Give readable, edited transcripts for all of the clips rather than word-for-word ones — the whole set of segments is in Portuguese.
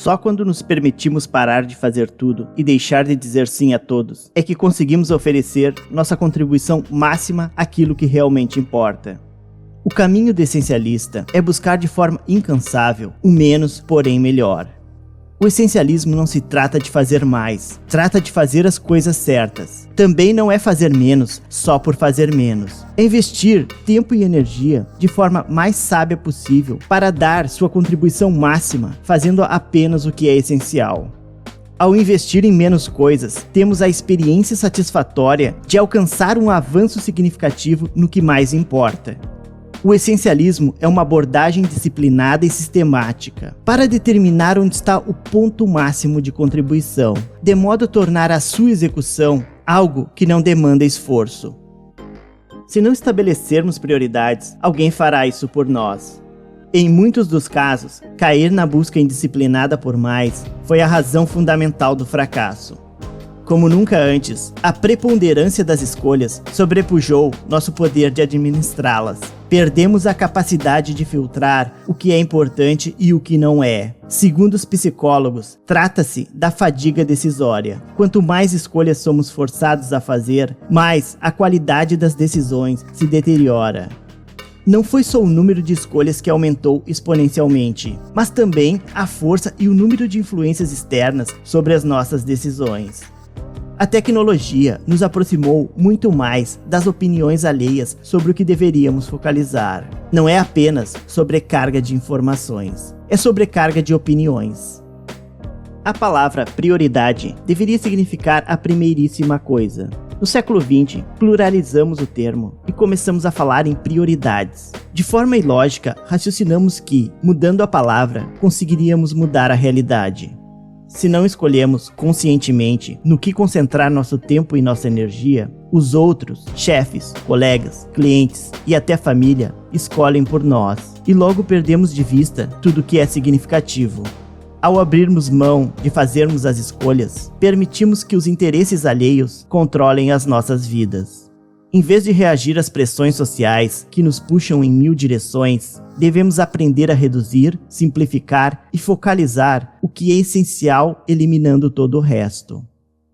Só quando nos permitimos parar de fazer tudo e deixar de dizer sim a todos, é que conseguimos oferecer nossa contribuição máxima àquilo que realmente importa. O caminho do essencialista é buscar de forma incansável o menos, porém melhor. O essencialismo não se trata de fazer mais, trata de fazer as coisas certas. Também não é fazer menos só por fazer menos. É investir tempo e energia de forma mais sábia possível para dar sua contribuição máxima, fazendo apenas o que é essencial. Ao investir em menos coisas, temos a experiência satisfatória de alcançar um avanço significativo no que mais importa. O essencialismo é uma abordagem disciplinada e sistemática para determinar onde está o ponto máximo de contribuição, de modo a tornar a sua execução algo que não demanda esforço. Se não estabelecermos prioridades, alguém fará isso por nós. Em muitos dos casos, cair na busca indisciplinada por mais foi a razão fundamental do fracasso. Como nunca antes, a preponderância das escolhas sobrepujou nosso poder de administrá-las. Perdemos a capacidade de filtrar o que é importante e o que não é. Segundo os psicólogos, trata-se da fadiga decisória. Quanto mais escolhas somos forçados a fazer, mais a qualidade das decisões se deteriora. Não foi só o número de escolhas que aumentou exponencialmente, mas também a força e o número de influências externas sobre as nossas decisões. A tecnologia nos aproximou muito mais das opiniões alheias sobre o que deveríamos focalizar. Não é apenas sobrecarga de informações, é sobrecarga de opiniões. A palavra prioridade deveria significar a primeiríssima coisa. No século XX, pluralizamos o termo e começamos a falar em prioridades. De forma ilógica, raciocinamos que, mudando a palavra, conseguiríamos mudar a realidade. Se não escolhemos conscientemente no que concentrar nosso tempo e nossa energia, os outros, chefes, colegas, clientes e até família, escolhem por nós, e logo perdemos de vista tudo que é significativo. Ao abrirmos mão de fazermos as escolhas, permitimos que os interesses alheios controlem as nossas vidas. Em vez de reagir às pressões sociais que nos puxam em 1000 direções, devemos aprender a reduzir, simplificar e focalizar o que é essencial, eliminando todo o resto.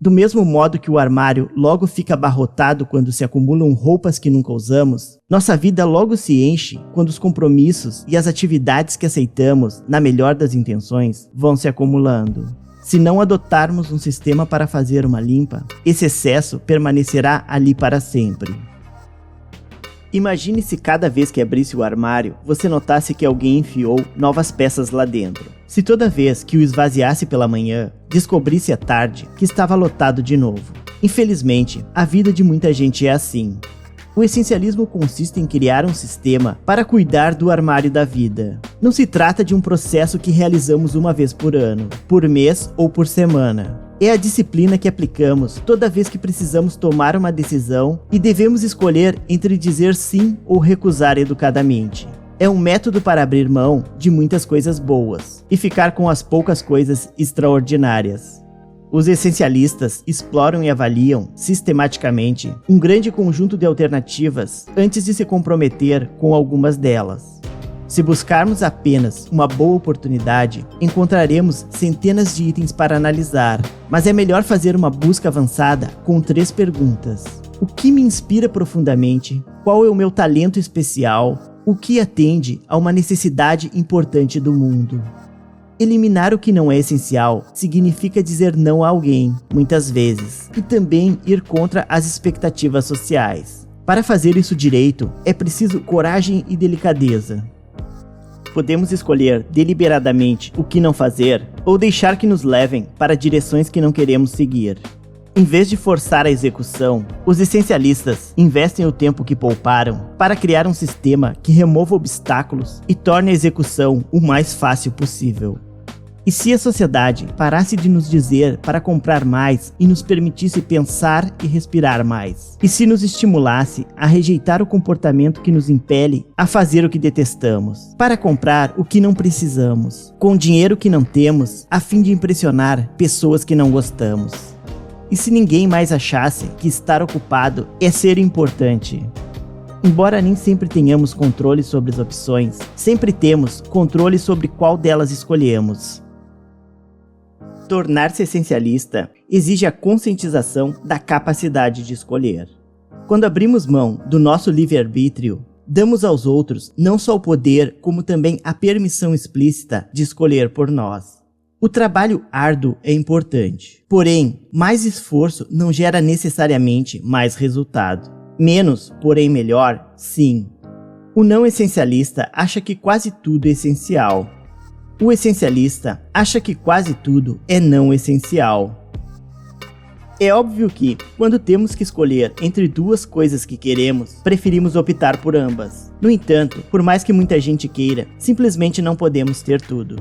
Do mesmo modo que o armário logo fica abarrotado quando se acumulam roupas que nunca usamos, nossa vida logo se enche quando os compromissos e as atividades que aceitamos, na melhor das intenções, vão se acumulando. Se não adotarmos um sistema para fazer uma limpa, esse excesso permanecerá ali para sempre. Imagine se cada vez que abrisse o armário, você notasse que alguém enfiou novas peças lá dentro. Se toda vez que o esvaziasse pela manhã, descobrisse à tarde que estava lotado de novo. Infelizmente, a vida de muita gente é assim. O essencialismo consiste em criar um sistema para cuidar do armário da vida. Não se trata de um processo que realizamos uma vez por ano, por mês ou por semana. É a disciplina que aplicamos toda vez que precisamos tomar uma decisão e devemos escolher entre dizer sim ou recusar educadamente. É um método para abrir mão de muitas coisas boas e ficar com as poucas coisas extraordinárias. Os essencialistas exploram e avaliam, sistematicamente, um grande conjunto de alternativas antes de se comprometer com algumas delas. Se buscarmos apenas uma boa oportunidade, encontraremos centenas de itens para analisar, mas é melhor fazer uma busca avançada com 3 perguntas. O que me inspira profundamente? Qual é o meu talento especial? O que atende a uma necessidade importante do mundo? Eliminar o que não é essencial significa dizer não a alguém, muitas vezes, e também ir contra as expectativas sociais. Para fazer isso direito, é preciso coragem e delicadeza. Podemos escolher deliberadamente o que não fazer ou deixar que nos levem para direções que não queremos seguir. Em vez de forçar a execução, os essencialistas investem o tempo que pouparam para criar um sistema que remova obstáculos e torne a execução o mais fácil possível. E se a sociedade parasse de nos dizer para comprar mais e nos permitisse pensar e respirar mais? E se nos estimulasse a rejeitar o comportamento que nos impele a fazer o que detestamos, para comprar o que não precisamos, com dinheiro que não temos, a fim de impressionar pessoas que não gostamos? E se ninguém mais achasse que estar ocupado é ser importante? Embora nem sempre tenhamos controle sobre as opções, sempre temos controle sobre qual delas escolhemos. Tornar-se essencialista exige a conscientização da capacidade de escolher. Quando abrimos mão do nosso livre-arbítrio, damos aos outros não só o poder, como também a permissão explícita de escolher por nós. O trabalho árduo é importante, porém, mais esforço não gera necessariamente mais resultado. Menos, porém melhor, sim. O não essencialista acha que quase tudo é essencial. O essencialista acha que quase tudo é não essencial. É óbvio que, quando temos que escolher entre duas coisas que queremos, preferimos optar por ambas. No entanto, por mais que muita gente queira, simplesmente não podemos ter tudo.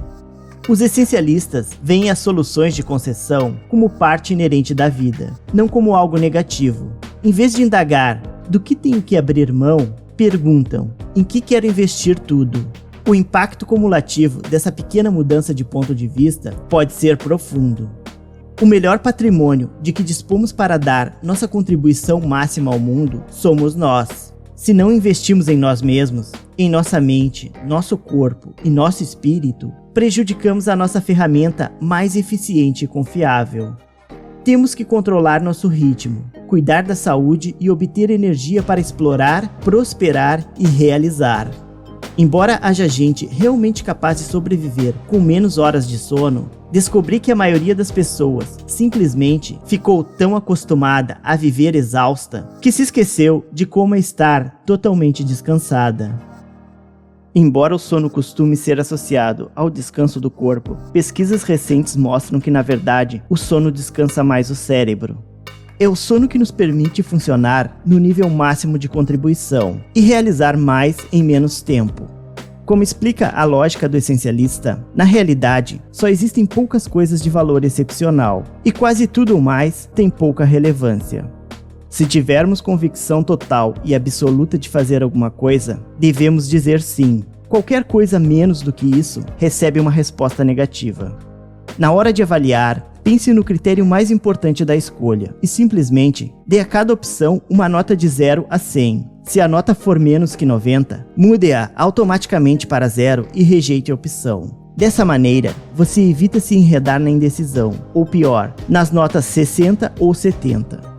Os essencialistas veem as soluções de concessão como parte inerente da vida, não como algo negativo. Em vez de indagar do que tenho que abrir mão, perguntam em que quero investir tudo. O impacto cumulativo dessa pequena mudança de ponto de vista pode ser profundo. O melhor patrimônio de que dispomos para dar nossa contribuição máxima ao mundo somos nós. Se não investimos em nós mesmos, em nossa mente, nosso corpo e nosso espírito, prejudicamos a nossa ferramenta mais eficiente e confiável. Temos que controlar nosso ritmo, cuidar da saúde e obter energia para explorar, prosperar e realizar. Embora haja gente realmente capaz de sobreviver com menos horas de sono, descobri que a maioria das pessoas simplesmente ficou tão acostumada a viver exausta que se esqueceu de como é estar totalmente descansada. Embora o sono costume ser associado ao descanso do corpo, pesquisas recentes mostram que, na verdade, o sono descansa mais o cérebro. É o sono que nos permite funcionar no nível máximo de contribuição e realizar mais em menos tempo. Como explica a lógica do essencialista, na realidade, só existem poucas coisas de valor excepcional e quase tudo o mais tem pouca relevância. Se tivermos convicção total e absoluta de fazer alguma coisa, devemos dizer sim. Qualquer coisa menos do que isso recebe uma resposta negativa. Na hora de avaliar, pense no critério mais importante da escolha e simplesmente dê a cada opção uma nota de 0 a 100. Se a nota for menos que 90, mude-a automaticamente para 0 e rejeite a opção. Dessa maneira, você evita se enredar na indecisão, ou pior, nas notas 60 ou 70.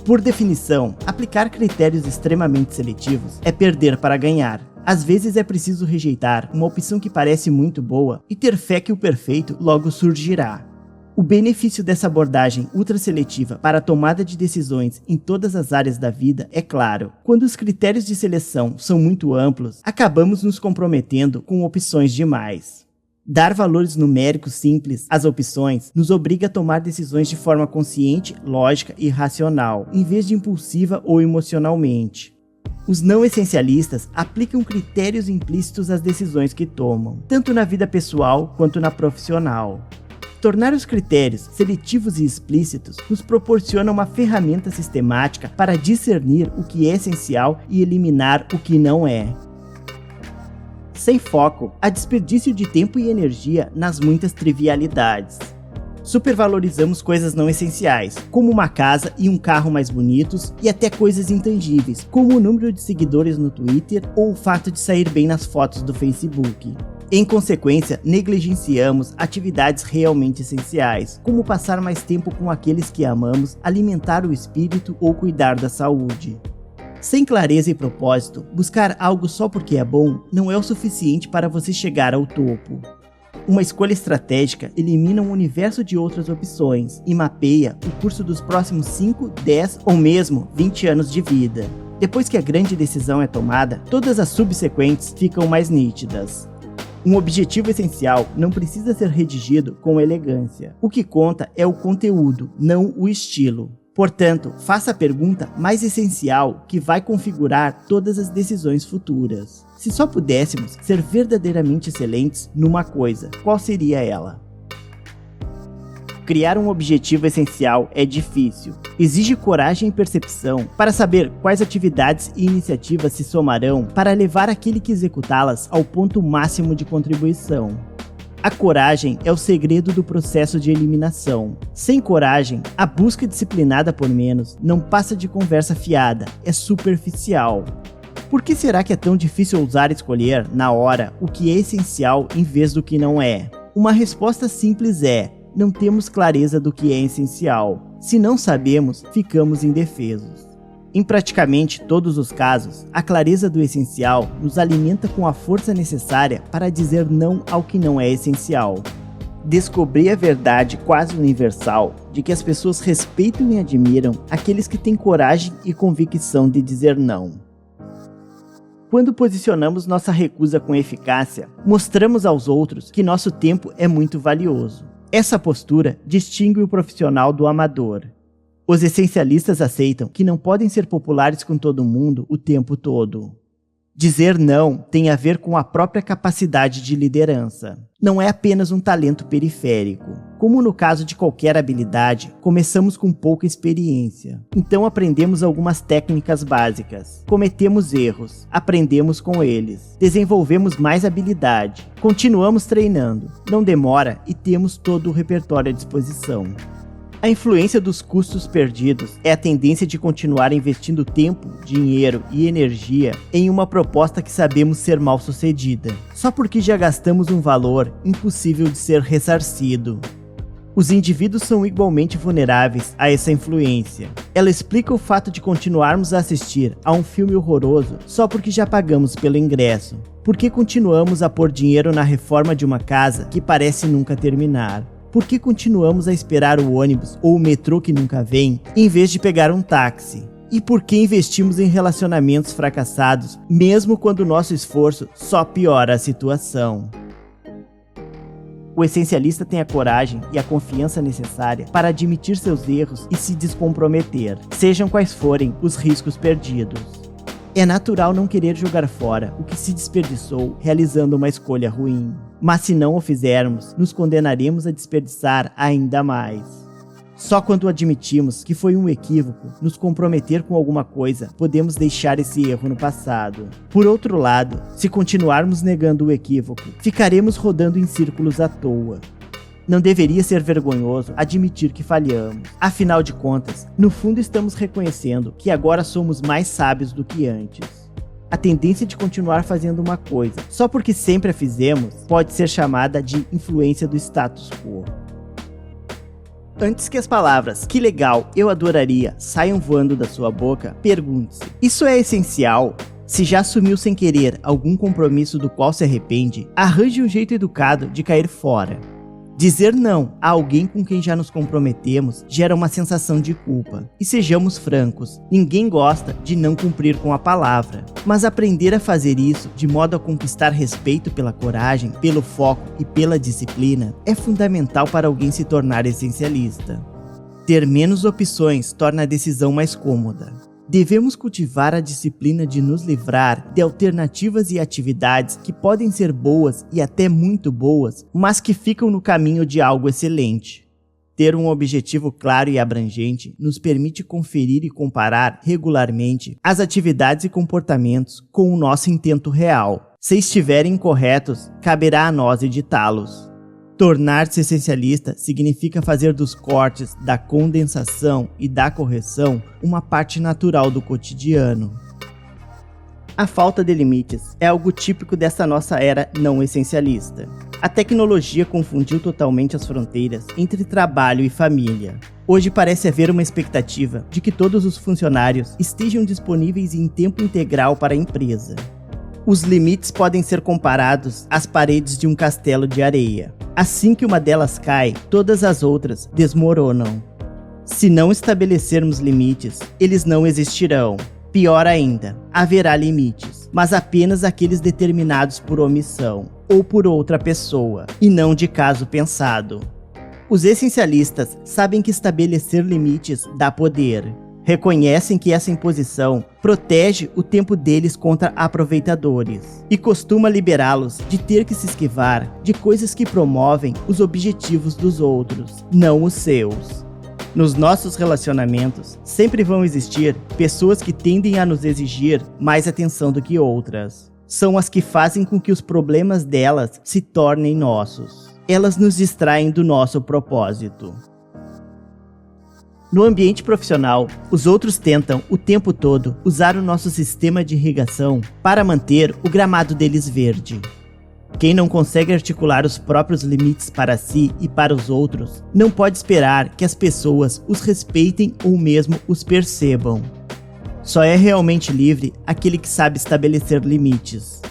Por definição, aplicar critérios extremamente seletivos é perder para ganhar. Às vezes é preciso rejeitar uma opção que parece muito boa e ter fé que o perfeito logo surgirá. O benefício dessa abordagem ultraseletiva para a tomada de decisões em todas as áreas da vida é claro. Quando os critérios de seleção são muito amplos, acabamos nos comprometendo com opções demais. Dar valores numéricos simples às opções nos obriga a tomar decisões de forma consciente, lógica e racional, em vez de impulsiva ou emocionalmente. Os não essencialistas aplicam critérios implícitos às decisões que tomam, tanto na vida pessoal quanto na profissional. Tornar os critérios seletivos e explícitos nos proporciona uma ferramenta sistemática para discernir o que é essencial e eliminar o que não é. Sem foco, há desperdício de tempo e energia nas muitas trivialidades. Supervalorizamos coisas não essenciais, como uma casa e um carro mais bonitos, e até coisas intangíveis, como o número de seguidores no Twitter ou o fato de sair bem nas fotos do Facebook. Em consequência, negligenciamos atividades realmente essenciais, como passar mais tempo com aqueles que amamos, alimentar o espírito ou cuidar da saúde. Sem clareza e propósito, buscar algo só porque é bom não é o suficiente para você chegar ao topo. Uma escolha estratégica elimina um universo de outras opções e mapeia o curso dos próximos 5, 10 ou mesmo 20 anos de vida. Depois que a grande decisão é tomada, todas as subsequentes ficam mais nítidas. Um objetivo essencial não precisa ser redigido com elegância. O que conta é o conteúdo, não o estilo. Portanto, faça a pergunta mais essencial que vai configurar todas as decisões futuras. Se só pudéssemos ser verdadeiramente excelentes numa coisa, qual seria ela? Criar um objetivo essencial é difícil. Exige coragem e percepção para saber quais atividades e iniciativas se somarão para levar aquele que executá-las ao ponto máximo de contribuição. A coragem é o segredo do processo de eliminação. Sem coragem, a busca disciplinada por menos não passa de conversa fiada, é superficial. Por que será que é tão difícil ousar escolher, na hora, o que é essencial em vez do que não é? Uma resposta simples é: não temos clareza do que é essencial. Se não sabemos, ficamos indefesos. Em praticamente todos os casos, a clareza do essencial nos alimenta com a força necessária para dizer não ao que não é essencial. Descobri a verdade quase universal de que as pessoas respeitam e admiram aqueles que têm coragem e convicção de dizer não. Quando posicionamos nossa recusa com eficácia, mostramos aos outros que nosso tempo é muito valioso. Essa postura distingue o profissional do amador. Os essencialistas aceitam que não podem ser populares com todo mundo o tempo todo. Dizer não tem a ver com a própria capacidade de liderança. Não é apenas um talento periférico. Como no caso de qualquer habilidade, começamos com pouca experiência. Então aprendemos algumas técnicas básicas. Cometemos erros, aprendemos com eles. Desenvolvemos mais habilidade. Continuamos treinando. Não demora e temos todo o repertório à disposição. A influência dos custos perdidos é a tendência de continuar investindo tempo, dinheiro e energia em uma proposta que sabemos ser mal sucedida, só porque já gastamos um valor impossível de ser ressarcido. Os indivíduos são igualmente vulneráveis a essa influência. Ela explica o fato de continuarmos a assistir a um filme horroroso só porque já pagamos pelo ingresso. Porque continuamos a pôr dinheiro na reforma de uma casa que parece nunca terminar. Por que continuamos a esperar o ônibus ou o metrô que nunca vem, em vez de pegar um táxi? E por que investimos em relacionamentos fracassados, mesmo quando o nosso esforço só piora a situação? O essencialista tem a coragem e a confiança necessária para admitir seus erros e se descomprometer, sejam quais forem os riscos perdidos. É natural não querer jogar fora o que se desperdiçou realizando uma escolha ruim. Mas se não o fizermos, nos condenaremos a desperdiçar ainda mais. Só quando admitimos que foi um equívoco nos comprometer com alguma coisa, podemos deixar esse erro no passado. Por outro lado, se continuarmos negando o equívoco, ficaremos rodando em círculos à toa. Não deveria ser vergonhoso admitir que falhamos. Afinal de contas, no fundo estamos reconhecendo que agora somos mais sábios do que antes. A tendência de continuar fazendo uma coisa só porque sempre a fizemos pode ser chamada de influência do status quo. Antes que as palavras "que legal, eu adoraria" saiam voando da sua boca, pergunte-se: isso é essencial? Se já assumiu sem querer algum compromisso do qual se arrepende, arranje um jeito educado de cair fora. Dizer não a alguém com quem já nos comprometemos gera uma sensação de culpa. E sejamos francos, ninguém gosta de não cumprir com a palavra. Mas aprender a fazer isso de modo a conquistar respeito pela coragem, pelo foco e pela disciplina é fundamental para alguém se tornar essencialista. Ter menos opções torna a decisão mais cômoda. Devemos cultivar a disciplina de nos livrar de alternativas e atividades que podem ser boas e até muito boas, mas que ficam no caminho de algo excelente. Ter um objetivo claro e abrangente nos permite conferir e comparar regularmente as atividades e comportamentos com o nosso intento real. Se estiverem incorretos, caberá a nós editá-los. Tornar-se essencialista significa fazer dos cortes, da condensação e da correção uma parte natural do cotidiano. A falta de limites é algo típico dessa nossa era não essencialista. A tecnologia confundiu totalmente as fronteiras entre trabalho e família. Hoje parece haver uma expectativa de que todos os funcionários estejam disponíveis em tempo integral para a empresa. Os limites podem ser comparados às paredes de um castelo de areia. Assim que uma delas cai, todas as outras desmoronam. Se não estabelecermos limites, eles não existirão. Pior ainda, haverá limites, mas apenas aqueles determinados por omissão ou por outra pessoa, e não de caso pensado. Os essencialistas sabem que estabelecer limites dá poder. Reconhecem que essa imposição protege o tempo deles contra aproveitadores e costuma liberá-los de ter que se esquivar de coisas que promovem os objetivos dos outros, não os seus. Nos nossos relacionamentos, sempre vão existir pessoas que tendem a nos exigir mais atenção do que outras. São as que fazem com que os problemas delas se tornem nossos. Elas nos distraem do nosso propósito. No ambiente profissional, os outros tentam, o tempo todo, usar o nosso sistema de irrigação para manter o gramado deles verde. Quem não consegue articular os próprios limites para si e para os outros, não pode esperar que as pessoas os respeitem ou mesmo os percebam. Só é realmente livre aquele que sabe estabelecer limites.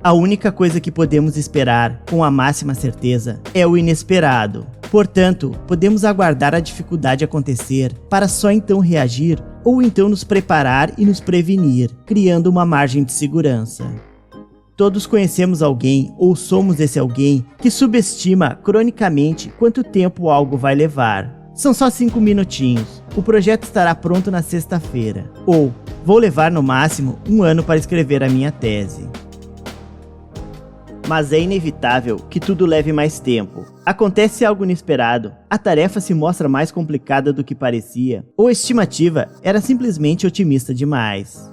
A única coisa que podemos esperar com a máxima certeza é o inesperado. Portanto, podemos aguardar a dificuldade acontecer para só então reagir ou então nos preparar e nos prevenir, criando uma margem de segurança. Todos conhecemos alguém ou somos esse alguém que subestima cronicamente quanto tempo algo vai levar. São só 5 minutinhos, o projeto estará pronto na sexta-feira. Ou, vou levar no máximo 1 ano para escrever a minha tese. Mas é inevitável que tudo leve mais tempo. Acontece algo inesperado, a tarefa se mostra mais complicada do que parecia, ou a estimativa era simplesmente otimista demais.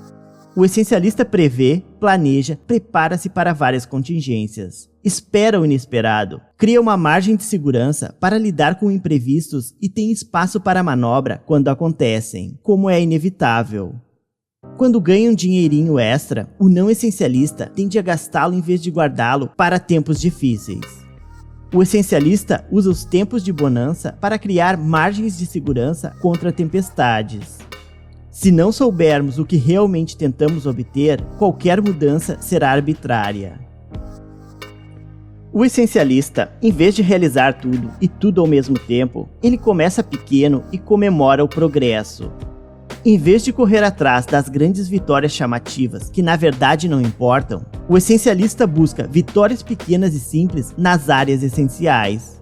O essencialista prevê, planeja, prepara-se para várias contingências. Espera o inesperado, cria uma margem de segurança para lidar com imprevistos e tem espaço para manobra quando acontecem, como é inevitável. Quando ganha um dinheirinho extra, o não essencialista tende a gastá-lo em vez de guardá-lo para tempos difíceis. O essencialista usa os tempos de bonança para criar margens de segurança contra tempestades. Se não soubermos o que realmente tentamos obter, qualquer mudança será arbitrária. O essencialista, em vez de realizar tudo e tudo ao mesmo tempo, ele começa pequeno e comemora o progresso. Em vez de correr atrás das grandes vitórias chamativas, que na verdade não importam, o essencialista busca vitórias pequenas e simples nas áreas essenciais.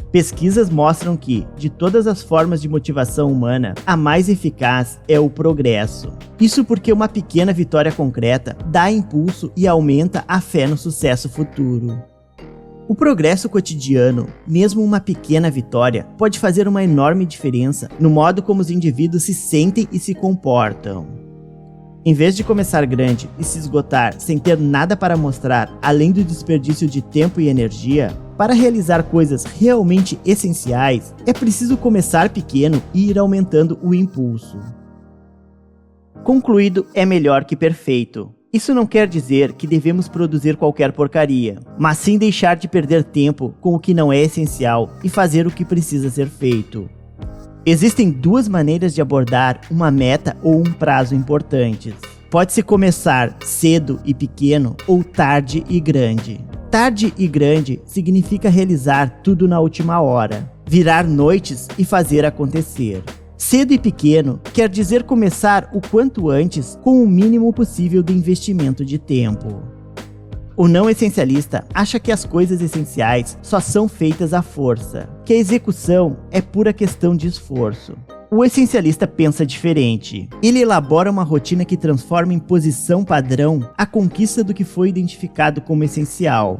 Pesquisas mostram que, de todas as formas de motivação humana, a mais eficaz é o progresso. Isso porque uma pequena vitória concreta dá impulso e aumenta a fé no sucesso futuro. O progresso cotidiano, mesmo uma pequena vitória, pode fazer uma enorme diferença no modo como os indivíduos se sentem e se comportam. Em vez de começar grande e se esgotar sem ter nada para mostrar além do desperdício de tempo e energia, para realizar coisas realmente essenciais, é preciso começar pequeno e ir aumentando o impulso. Concluído é melhor que perfeito. Isso não quer dizer que devemos produzir qualquer porcaria, mas sim deixar de perder tempo com o que não é essencial e fazer o que precisa ser feito. Existem 2 maneiras de abordar uma meta ou um prazo importantes. Pode-se começar cedo e pequeno ou tarde e grande. Tarde e grande significa realizar tudo na última hora, virar noites e fazer acontecer. Cedo e pequeno quer dizer começar o quanto antes com o mínimo possível de investimento de tempo. O não essencialista acha que as coisas essenciais só são feitas à força, que a execução é pura questão de esforço. O essencialista pensa diferente. Ele elabora uma rotina que transforma em posição padrão a conquista do que foi identificado como essencial.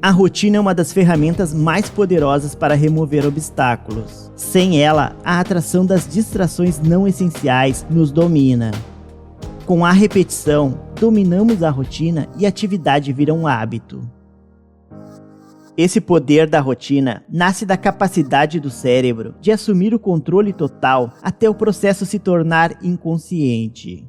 A rotina é uma das ferramentas mais poderosas para remover obstáculos. Sem ela, a atração das distrações não essenciais nos domina. Com a repetição, dominamos a rotina e a atividade vira um hábito. Esse poder da rotina nasce da capacidade do cérebro de assumir o controle total até o processo se tornar inconsciente.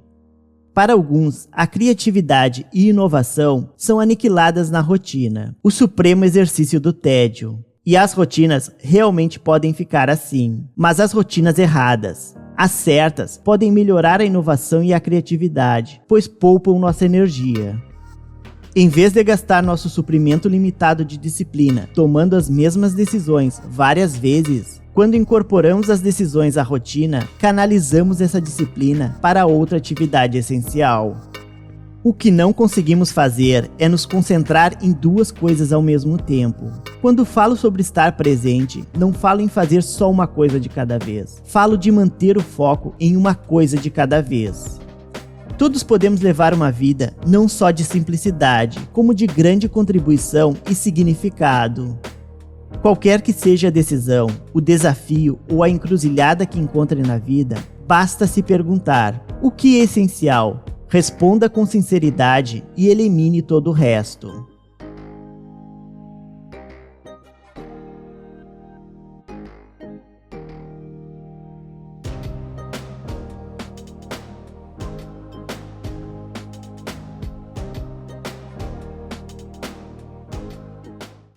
Para alguns, a criatividade e inovação são aniquiladas na rotina, o supremo exercício do tédio. E as rotinas realmente podem ficar assim, mas as rotinas erradas. As certas podem melhorar a inovação e a criatividade, pois poupam nossa energia. Em vez de gastar nosso suprimento limitado de disciplina tomando as mesmas decisões várias vezes, quando incorporamos as decisões à rotina, canalizamos essa disciplina para outra atividade essencial. O que não conseguimos fazer é nos concentrar em 2 coisas ao mesmo tempo. Quando falo sobre estar presente, não falo em fazer só uma coisa de cada vez. Falo de manter o foco em uma coisa de cada vez. Todos podemos levar uma vida não só de simplicidade, como de grande contribuição e significado. Qualquer que seja a decisão, o desafio ou a encruzilhada que encontre na vida, basta se perguntar: o que é essencial? Responda com sinceridade e elimine todo o resto.